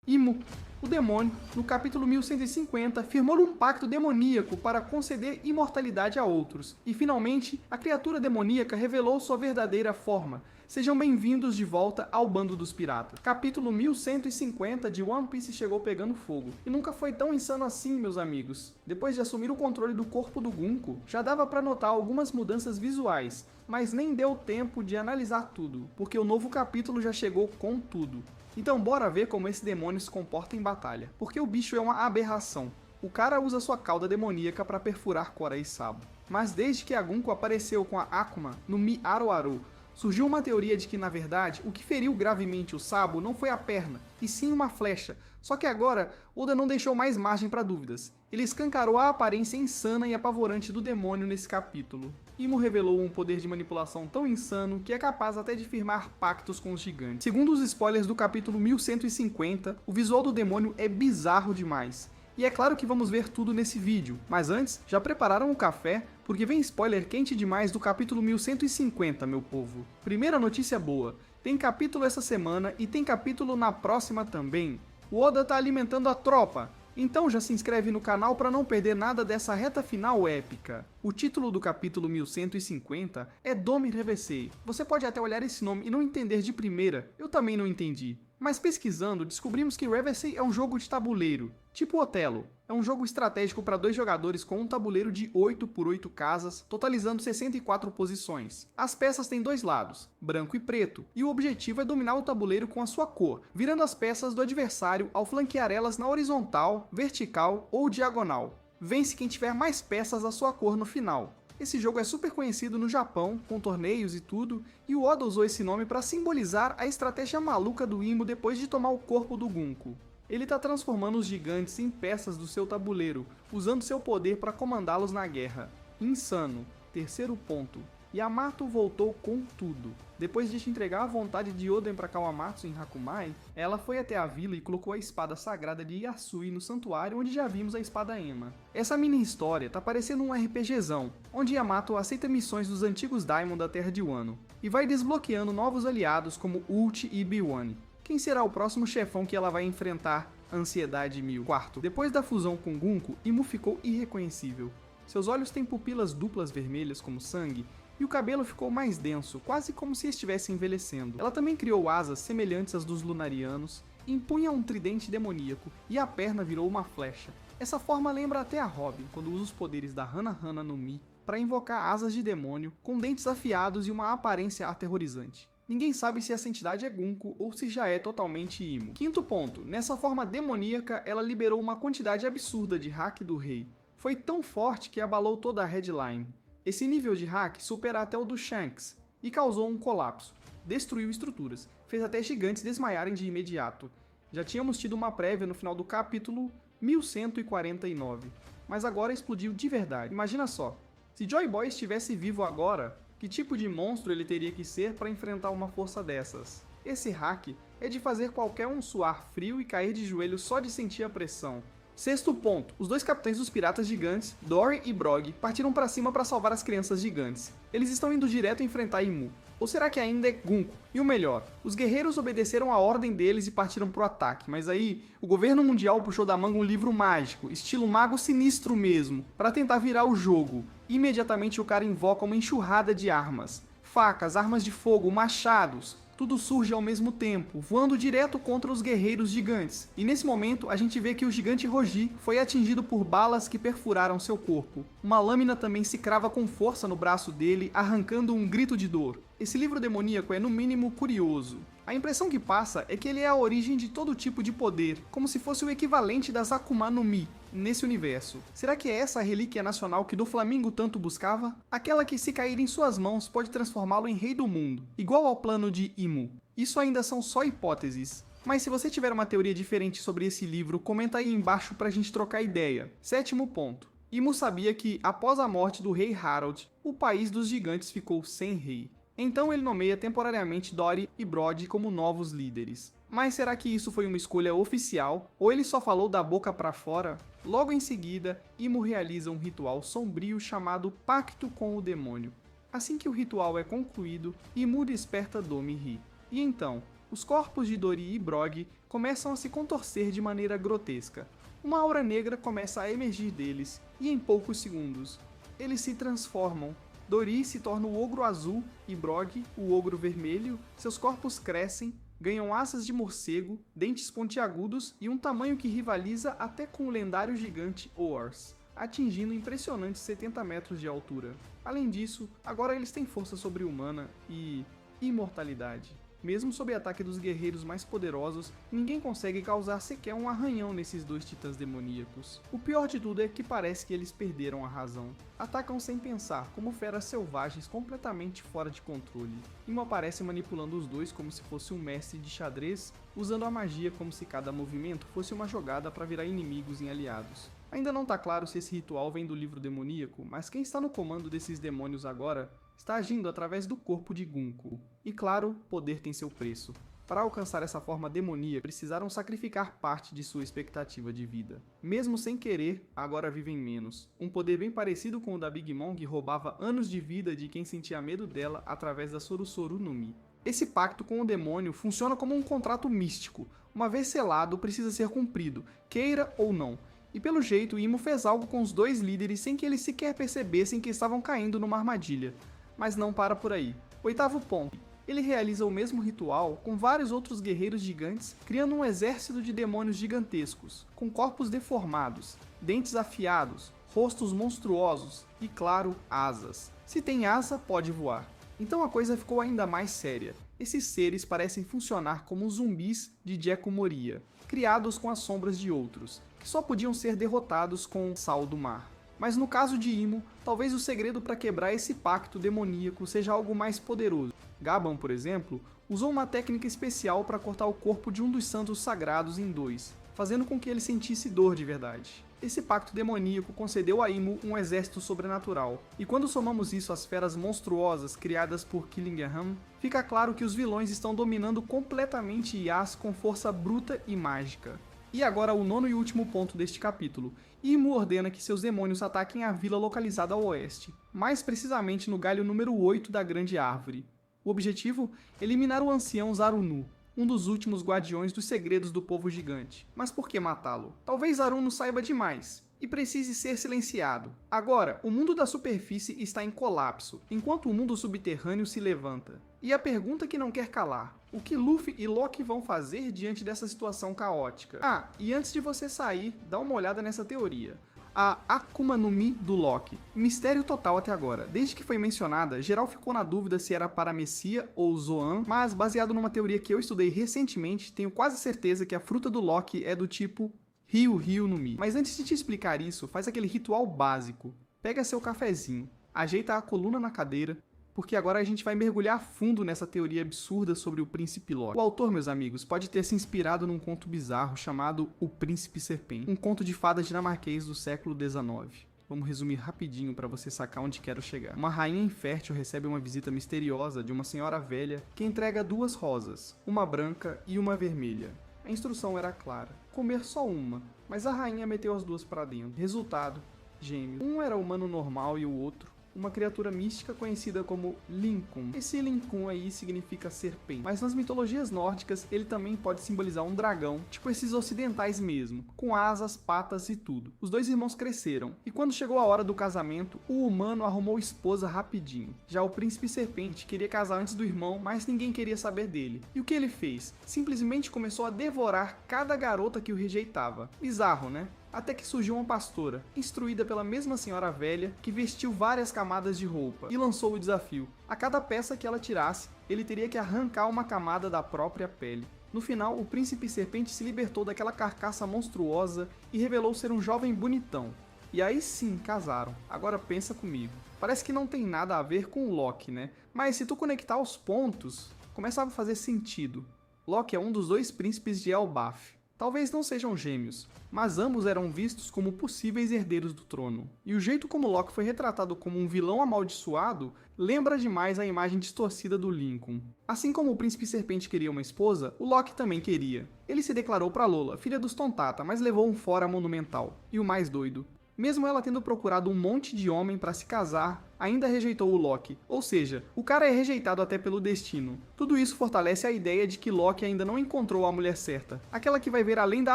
Imu, o demônio, no capítulo 1150, firmou um pacto demoníaco para conceder imortalidade a outros, e finalmente, a criatura demoníaca revelou sua verdadeira forma. Sejam bem-vindos de volta ao Bando dos Piratas. Capítulo 1150 de One Piece chegou pegando fogo. E nunca foi tão insano assim, meus amigos. Depois de assumir o controle do corpo do Gunko, já dava para notar algumas mudanças visuais, mas nem deu tempo de analisar tudo, porque o novo capítulo já chegou com tudo. Então bora ver como esse demônio se comporta em batalha, porque o bicho é uma aberração. O cara usa sua cauda demoníaca para perfurar Kora e Sabo. Mas desde que a Gunko apareceu com a Akuma no Mi Aroaru, surgiu uma teoria de que, na verdade, o que feriu gravemente o Sabo não foi a perna, e sim uma flecha. Só que agora, Oda não deixou mais margem para dúvidas. Ele escancarou a aparência insana e apavorante do demônio nesse capítulo. Imu revelou um poder de manipulação tão insano que é capaz até de firmar pactos com os gigantes. Segundo os spoilers do capítulo 1150, o visual do demônio é bizarro demais. E é claro que vamos ver tudo nesse vídeo, mas antes, já prepararam o café? Porque vem spoiler quente demais do capítulo 1150, meu povo. Primeira notícia boa, tem capítulo essa semana e tem capítulo na próxima também. O Oda tá alimentando a tropa, então já se inscreve no canal para não perder nada dessa reta final épica. O título do capítulo 1150 é Domi Revesei. Você pode até olhar esse nome e não entender de primeira, eu também não entendi. Mas pesquisando, descobrimos que Revesei é um jogo de tabuleiro, tipo Otelo. É um jogo estratégico para 2 jogadores com um tabuleiro de 8 por 8 casas, totalizando 64 posições. As peças têm 2 lados, branco e preto, e o objetivo é dominar o tabuleiro com a sua cor, virando as peças do adversário ao flanquear elas na horizontal, vertical ou diagonal. Vence quem tiver mais peças da sua cor no final. Esse jogo é super conhecido no Japão, com torneios e tudo, e o Oda usou esse nome para simbolizar a estratégia maluca do Imu depois de tomar o corpo do Gunko. Ele tá transformando os gigantes em peças do seu tabuleiro, usando seu poder para comandá-los na guerra. Insano. Terceiro ponto. Yamato voltou com tudo. Depois de te entregar a vontade de Oden para Kawamatsu em Hakumai, ela foi até a vila e colocou a espada sagrada de Yasui no santuário onde já vimos a espada Ema. Essa mini história tá parecendo um RPGzão, onde Yamato aceita missões dos antigos Daimon da Terra de Wano, e vai desbloqueando novos aliados como Uchi e Biwane. Quem será o próximo chefão que ela vai enfrentar? Ansiedade 1000. Quarto, depois da fusão com Gunko, Imu ficou irreconhecível. Seus olhos têm pupilas duplas vermelhas como sangue, e o cabelo ficou mais denso, quase como se estivesse envelhecendo. Ela também criou asas semelhantes às dos Lunarianos, impunha um tridente demoníaco, e a perna virou uma flecha. Essa forma lembra até a Robin, quando usa os poderes da Hana Hana no Mi, para invocar asas de demônio, com dentes afiados e uma aparência aterrorizante. Ninguém sabe se essa entidade é Gunko ou se já é totalmente Imu. Quinto ponto, nessa forma demoníaca, ela liberou uma quantidade absurda de hack do rei. Foi tão forte que abalou toda a headline. Esse nível de hack supera até o do Shanks, e causou um colapso. Destruiu estruturas, fez até gigantes desmaiarem de imediato. Já tínhamos tido uma prévia no final do capítulo 1149, mas agora explodiu de verdade. Imagina só, se Joy Boy estivesse vivo agora, que tipo de monstro ele teria que ser para enfrentar uma força dessas? Esse hack é de fazer qualquer um suar frio e cair de joelhos só de sentir a pressão. Sexto ponto, os 2 capitães dos piratas gigantes, Dory e Brog, partiram para cima para salvar as crianças gigantes. Eles estão indo direto enfrentar Imu. Ou será que ainda é Gunko? E o melhor, os guerreiros obedeceram a ordem deles e partiram pro ataque, mas aí o governo mundial puxou da manga um livro mágico, estilo mago sinistro mesmo, para tentar virar o jogo. Imediatamente o cara invoca uma enxurrada de armas. Facas, armas de fogo, machados. Tudo surge ao mesmo tempo, voando direto contra os guerreiros gigantes. E nesse momento, a gente vê que o gigante Roji foi atingido por balas que perfuraram seu corpo. Uma lâmina também se crava com força no braço dele, arrancando um grito de dor. Esse livro demoníaco é no mínimo curioso. A impressão que passa é que ele é a origem de todo tipo de poder, como se fosse o equivalente das Akuma no Mi, nesse universo. Será que é essa a relíquia nacional que Doflamingo tanto buscava? Aquela que, se cair em suas mãos, pode transformá-lo em rei do mundo, igual ao plano de Imu. Isso ainda são só hipóteses. Mas se você tiver uma teoria diferente sobre esse livro, comenta aí embaixo pra gente trocar ideia. Sétimo ponto. Imu sabia que, após a morte do rei Harold, o país dos gigantes ficou sem rei. Então ele nomeia temporariamente Dory e Brod como novos líderes. Mas será que isso foi uma escolha oficial, ou ele só falou da boca pra fora? Logo em seguida, Imu realiza um ritual sombrio chamado Pacto com o Demônio. Assim que o ritual é concluído, Imu desperta Domi-Ri. E então, Os corpos de Dori e Brog começam a se contorcer de maneira grotesca. Uma aura negra começa a emergir deles, e em poucos segundos, eles se transformam. Dori se torna o ogro azul e Brog, o ogro vermelho. Seus corpos crescem, ganham asas de morcego, dentes pontiagudos e um tamanho que rivaliza até com o lendário gigante Oars, atingindo impressionantes 70 metros de altura. Além disso, agora eles têm força sobre-humana e imortalidade. Mesmo sob ataque dos guerreiros mais poderosos, ninguém consegue causar sequer um arranhão nesses dois titãs demoníacos. O pior de tudo é que parece que eles perderam a razão. Atacam sem pensar, como feras selvagens completamente fora de controle. Imo aparece manipulando os dois como se fosse um mestre de xadrez, usando a magia como se cada movimento fosse uma jogada para virar inimigos em aliados. Ainda não tá claro se esse ritual vem do livro demoníaco, mas quem está no comando desses demônios agora está agindo através do corpo de Gunko. E claro, poder tem seu preço. Para alcançar essa forma demoníaca, precisaram sacrificar parte de sua expectativa de vida. Mesmo sem querer, agora vivem menos. Um poder bem parecido com o da Big Mom, que roubava anos de vida de quem sentia medo dela através da Sorusoru no Mi. Esse pacto com o demônio funciona como um contrato místico. Uma vez selado, precisa ser cumprido, queira ou não. E pelo jeito, Imo fez algo com os dois líderes sem que eles sequer percebessem que estavam caindo numa armadilha. Mas não para por aí. Oitavo ponto. Ele realiza o mesmo ritual com vários outros guerreiros gigantes, criando um exército de demônios gigantescos, com corpos deformados, dentes afiados, rostos monstruosos e, claro, asas. Se tem asa, pode voar. Então a coisa ficou ainda mais séria. Esses seres parecem funcionar como zumbis de Jeko Moria, criados com as sombras de outros, que só podiam ser derrotados com o sal do mar. Mas no caso de Imo, talvez o segredo para quebrar esse pacto demoníaco seja algo mais poderoso. Gaban, por exemplo, usou uma técnica especial para cortar o corpo de um dos santos sagrados em dois, fazendo com que ele sentisse dor de verdade. Esse pacto demoníaco concedeu a Imo um exército sobrenatural, e quando somamos isso às feras monstruosas criadas por Killingham, fica claro que os vilões estão dominando completamente Yas com força bruta e mágica. E agora o nono e último ponto deste capítulo. Imo ordena que seus demônios ataquem a vila localizada ao oeste, mais precisamente no galho número 8 da grande árvore. O objetivo? Eliminar o ancião Zarunu, um dos últimos guardiões dos segredos do povo gigante. Mas por que matá-lo? Talvez Zarunu saiba demais e precise ser silenciado. Agora, o mundo da superfície está em colapso, enquanto o mundo subterrâneo se levanta. E a pergunta que não quer calar: o que Luffy e Loki vão fazer diante dessa situação caótica? Ah, e antes de você sair, dá uma olhada nessa teoria. A Akuma no Mi do Loki. Mistério total até agora. Desde que foi mencionada, geral ficou na dúvida se era Paramecia ou Zoan, mas baseado numa teoria que eu estudei recentemente, tenho quase certeza que a fruta do Loki é do tipo Ryu no Mi. Mas antes de te explicar isso, faz aquele ritual básico. Pega seu cafezinho, ajeita a coluna na cadeira, porque agora a gente vai mergulhar fundo nessa teoria absurda sobre o Príncipe Loki. O autor, meus amigos, pode ter se inspirado num conto bizarro chamado O Príncipe Serpente, um conto de fadas dinamarquês do século XIX. Vamos resumir rapidinho para você sacar onde quero chegar. Uma rainha infértil recebe uma visita misteriosa de uma senhora velha que entrega 2 rosas, uma branca e uma vermelha. A instrução era clara: comer só uma, mas a rainha meteu as 2 para dentro. Resultado: gêmeos. Um era humano normal e o outro uma criatura mística conhecida como Linkun. Esse Linkun aí significa serpente, mas nas mitologias nórdicas ele também pode simbolizar um dragão, tipo esses ocidentais mesmo, com asas, patas e tudo. Os 2 irmãos cresceram, e quando chegou a hora do casamento, o humano arrumou esposa rapidinho. Já o príncipe serpente queria casar antes do irmão, mas ninguém queria saber dele. E o que ele fez? Simplesmente começou a devorar cada garota que o rejeitava. Bizarro, né? Até que surgiu uma pastora, instruída pela mesma senhora velha, que vestiu várias camadas de roupa, e lançou o desafio. A cada peça que ela tirasse, ele teria que arrancar uma camada da própria pele. No final, o príncipe serpente se libertou daquela carcaça monstruosa e revelou ser um jovem bonitão. E aí sim, casaram. Agora pensa comigo. Parece que não tem nada a ver com o Loki, né? Mas se tu conectar os pontos, começava a fazer sentido. Loki é um dos 2 príncipes de Elbaf. Talvez não sejam gêmeos, mas ambos eram vistos como possíveis herdeiros do trono. E o jeito como Loki foi retratado como um vilão amaldiçoado lembra demais a imagem distorcida do Lincoln. Assim como o príncipe serpente queria uma esposa, o Loki também queria. Ele se declarou para Lola, filha dos Tontata, mas levou um fora monumental. E o mais doido: Mesmo ela tendo procurado um monte de homem para se casar, ainda rejeitou o Loki. Ou seja, o cara é rejeitado até pelo destino. Tudo isso fortalece a ideia de que Loki ainda não encontrou a mulher certa. Aquela que vai ver além da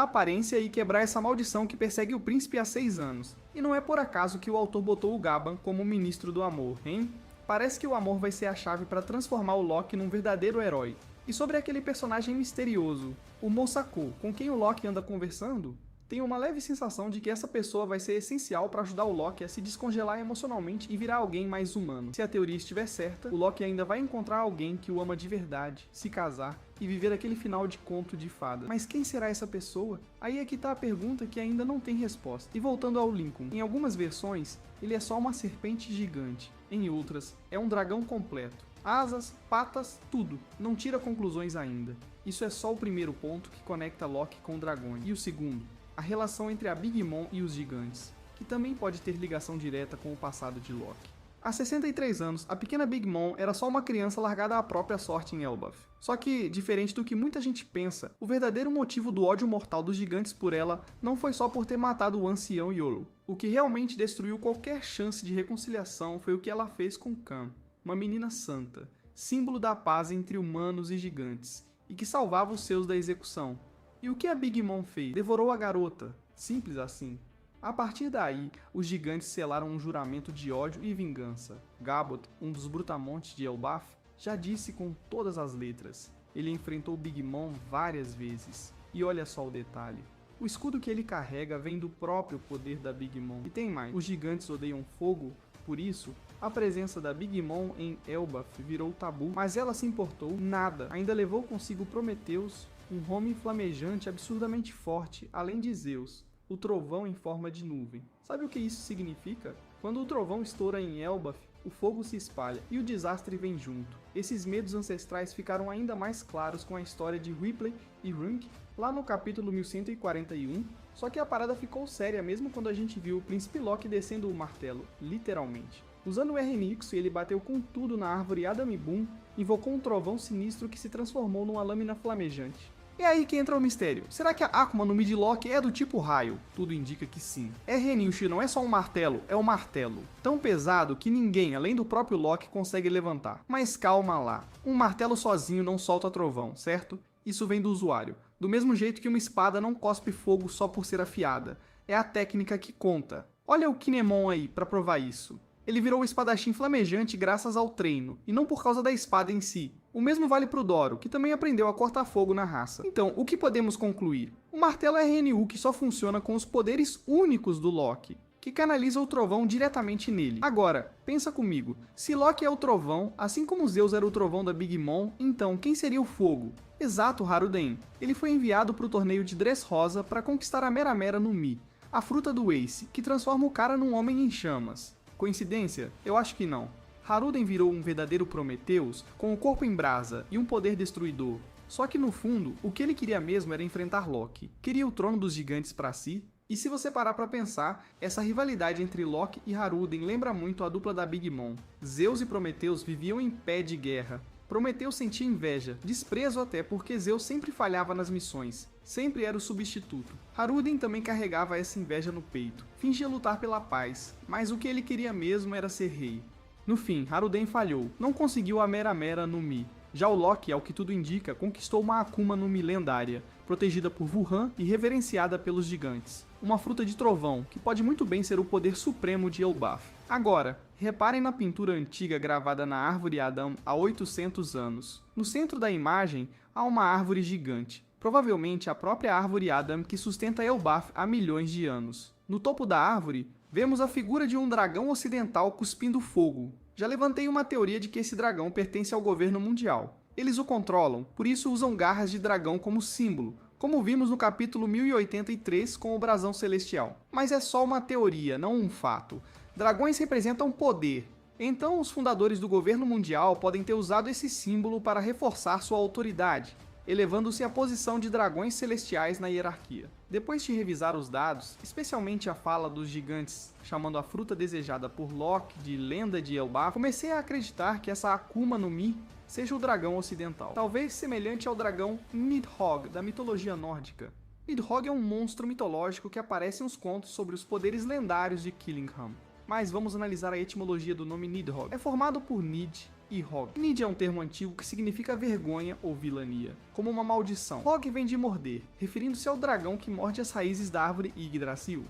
aparência e quebrar essa maldição que persegue o príncipe há 6 anos. E não é por acaso que o autor botou o Gaban como ministro do amor, hein? Parece que o amor vai ser a chave para transformar o Loki num verdadeiro herói. E sobre aquele personagem misterioso, o Mosako, com quem o Loki anda conversando, tenho uma leve sensação de que essa pessoa vai ser essencial para ajudar o Loki a se descongelar emocionalmente e virar alguém mais humano. Se a teoria estiver certa, o Loki ainda vai encontrar alguém que o ama de verdade, se casar e viver aquele final de conto de fada. Mas quem será essa pessoa? Aí é que tá a pergunta que ainda não tem resposta. E voltando ao Lincoln, em algumas versões, ele é só uma serpente gigante. Em outras, é um dragão completo. Asas, patas, tudo. Não tira conclusões ainda. Isso é só o primeiro ponto que conecta Loki com dragões. E o segundo? A relação entre a Big Mom e os gigantes, que também pode ter ligação direta com o passado de Loki. Há 63 anos, a pequena Big Mom era só uma criança largada à própria sorte em Elbaf. Só que, diferente do que muita gente pensa, o verdadeiro motivo do ódio mortal dos gigantes por ela não foi só por ter matado o ancião Yolo. O que realmente destruiu qualquer chance de reconciliação foi o que ela fez com Khan, uma menina santa, símbolo da paz entre humanos e gigantes, e que salvava os seus da execução. E o que a Big Mom fez? Devorou a garota. Simples assim. A partir daí, os gigantes selaram um juramento de ódio e vingança. Gabot, um dos brutamontes de Elbaf, já disse com todas as letras. Ele enfrentou Big Mom várias vezes. E olha só o detalhe. O escudo que ele carrega vem do próprio poder da Big Mom. E tem mais. Os gigantes odeiam fogo, por isso, a presença da Big Mom em Elbaf virou tabu, mas ela se importou nada. Ainda levou consigo Prometheus, um homem flamejante absurdamente forte, além de Zeus, o trovão em forma de nuvem. Sabe o que isso significa? Quando o trovão estoura em Elbaf, o fogo se espalha e o desastre vem junto. Esses medos ancestrais ficaram ainda mais claros com a história de Ripley e Runk lá no capítulo 1141, só que a parada ficou séria mesmo quando a gente viu o príncipe Loki descendo o martelo, literalmente. Usando o Ernixo, ele bateu com tudo na árvore Adamibum, invocou um trovão sinistro que se transformou numa lâmina flamejante. É aí que entra o mistério. Será que a Akuma no Mid-Loki é do tipo raio? Tudo indica que sim. Ernixo não é só um martelo, é um martelo. Tão pesado que ninguém, além do próprio Loki, consegue levantar. Mas calma lá. Um martelo sozinho não solta trovão, certo? Isso vem do usuário. Do mesmo jeito que uma espada não cospe fogo só por ser afiada. É a técnica que conta. Olha o Kinemon aí pra provar isso. Ele virou o espadachim flamejante graças ao treino, e não por causa da espada em si. O mesmo vale pro Doro, que também aprendeu a cortar fogo na raça. Então, o que podemos concluir? O martelo é RNU que só funciona com os poderes únicos do Loki, que canaliza o trovão diretamente nele. Agora, pensa comigo, se Loki é o trovão, assim como Zeus era o trovão da Big Mom, então quem seria o fogo? Exato, Haruden. Ele foi enviado pro torneio de Dressrosa para conquistar a Mera Mera no Mi, a fruta do Ace, que transforma o cara num homem em chamas. Coincidência? Eu acho que não. Haruden virou um verdadeiro Prometheus com o corpo em brasa e um poder destruidor. Só que no fundo, o que ele queria mesmo era enfrentar Loki. Queria o trono dos gigantes para si. E se você parar pra pensar, essa rivalidade entre Loki e Haruden lembra muito a dupla da Big Mom. Zeus e Prometheus viviam em pé de guerra. Prometheus sentia inveja, desprezo até porque Zeus sempre falhava nas missões. Sempre era o substituto. Haruden também carregava essa inveja no peito. Fingia lutar pela paz, mas o que ele queria mesmo era ser rei. No fim, Haruden falhou, não conseguiu a Mera Mera no Mi. Já o Loki, ao que tudo indica, conquistou uma Akuma no Mi lendária, protegida por Wuhan e reverenciada pelos gigantes. Uma fruta de trovão, que pode muito bem ser o poder supremo de Elbaf. Agora, reparem na pintura antiga gravada na árvore Adam há 800 anos. No centro da imagem, há uma árvore gigante. Provavelmente a própria árvore Adam que sustenta Elbaf há milhões de anos. No topo da árvore, vemos a figura de um dragão ocidental cuspindo fogo. Já levantei uma teoria de que esse dragão pertence ao governo mundial. Eles o controlam, por isso usam garras de dragão como símbolo, como vimos no capítulo 1083 com o brasão celestial. Mas é só uma teoria, não um fato. Dragões representam poder. Então os fundadores do governo mundial podem ter usado esse símbolo para reforçar sua autoridade, elevando-se à posição de dragões celestiais na hierarquia. Depois de revisar os dados, especialmente a fala dos gigantes chamando a fruta desejada por Loki de lenda de Elbaf, comecei a acreditar que essa Akuma no Mi seja o dragão ocidental, talvez semelhante ao dragão Nidhogg da mitologia nórdica. Nidhogg é um monstro mitológico que aparece em uns contos sobre os poderes lendários de Killingham. Mas vamos analisar a etimologia do nome Nidhogg. É formado por Nid e Hogg. Nid é um termo antigo que significa vergonha ou vilania, como uma maldição. Hogg vem de morder, referindo-se ao dragão que morde as raízes da árvore Yggdrasil.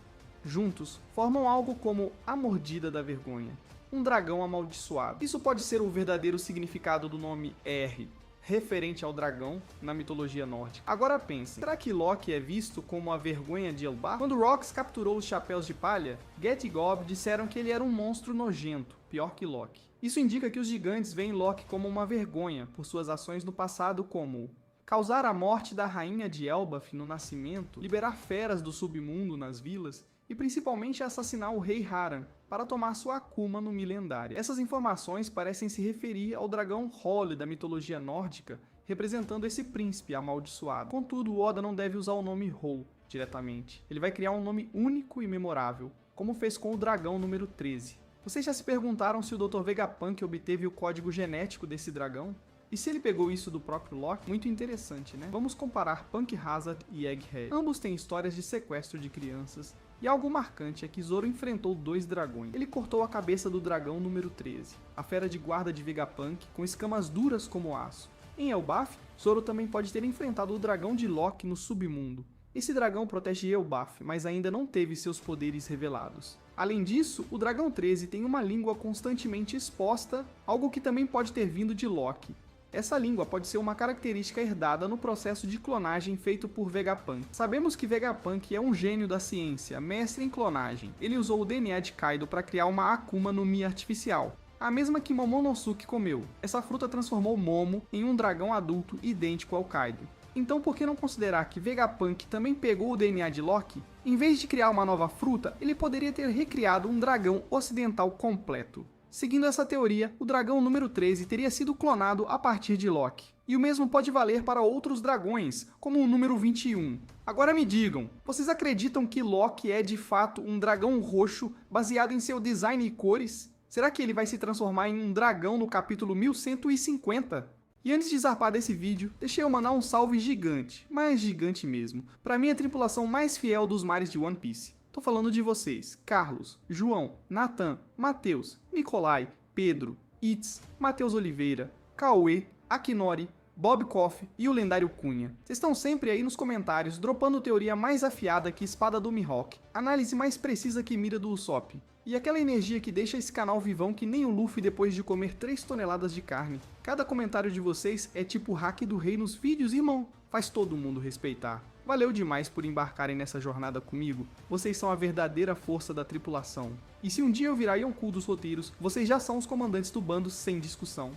Juntos, formam algo como a mordida da vergonha, um dragão amaldiçoado. Isso pode ser o verdadeiro significado do nome R, referente ao dragão na mitologia nórdica. Agora pensem, será que Loki é visto como a vergonha de Elbaf? Quando Rox capturou os Chapéus de Palha, Get e Gob disseram que ele era um monstro nojento, pior que Loki. Isso indica que os gigantes veem Loki como uma vergonha por suas ações no passado, como causar a morte da rainha de Elbaf no nascimento, liberar feras do submundo nas vilas e principalmente assassinar o rei Haran para tomar sua Akuma no Milendária. Essas informações parecem se referir ao dragão Hole da mitologia nórdica, representando esse príncipe amaldiçoado. Contudo, Oda não deve usar o nome Hole diretamente. Ele vai criar um nome único e memorável, como fez com o dragão número 13. Vocês já se perguntaram se o Dr. Vegapunk obteve o código genético desse dragão? E se ele pegou isso do próprio Loki? Muito interessante, né? Vamos comparar Punk Hazard e Egghead. Ambos têm histórias de sequestro de crianças, e algo marcante é que Zoro enfrentou 2 dragões. Ele cortou a cabeça do dragão número 13, a fera de guarda de Vegapunk, com escamas duras como aço. Em Elbaf, Zoro também pode ter enfrentado o dragão de Loki no submundo. Esse dragão protege Elbaf, mas ainda não teve seus poderes revelados. Além disso, o dragão 13 tem uma língua constantemente exposta, algo que também pode ter vindo de Loki. Essa língua pode ser uma característica herdada no processo de clonagem feito por Vegapunk. Sabemos que Vegapunk é um gênio da ciência, mestre em clonagem. Ele usou o DNA de Kaido para criar uma Akuma no Mi artificial, a mesma que Momonosuke comeu. Essa fruta transformou Momo em um dragão adulto idêntico ao Kaido. Então por que não considerar que Vegapunk também pegou o DNA de Loki? Em vez de criar uma nova fruta, ele poderia ter recriado um dragão ocidental completo. Seguindo essa teoria, o dragão número 13 teria sido clonado a partir de Loki. E o mesmo pode valer para outros dragões, como o número 21. Agora me digam, vocês acreditam que Loki é de fato um dragão roxo baseado em seu design e cores? Será que ele vai se transformar em um dragão no capítulo 1150? E antes de zarpar desse vídeo, deixei eu mandar um salve gigante, mas gigante mesmo, para minha tripulação mais fiel dos mares de One Piece. Tô falando de vocês, Carlos, João, Nathan, Matheus, Nicolai, Pedro, Itz, Matheus Oliveira, Cauê, Akinori, Bob Koff e o lendário Cunha. Vocês estão sempre aí nos comentários, dropando teoria mais afiada que espada do Mihawk, análise mais precisa que mira do Usopp, e aquela energia que deixa esse canal vivão que nem o Luffy depois de comer 3 toneladas de carne. Cada comentário de vocês é tipo o hack do rei nos vídeos, irmão. Faz todo mundo respeitar. Valeu demais por embarcarem nessa jornada comigo, vocês são a verdadeira força da tripulação. E se um dia eu virar Yonkou dos roteiros, vocês já são os comandantes do bando sem discussão.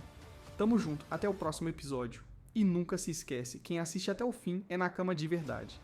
Tamo junto, até o próximo episódio. E nunca se esquece, quem assiste até o fim é na cama de verdade.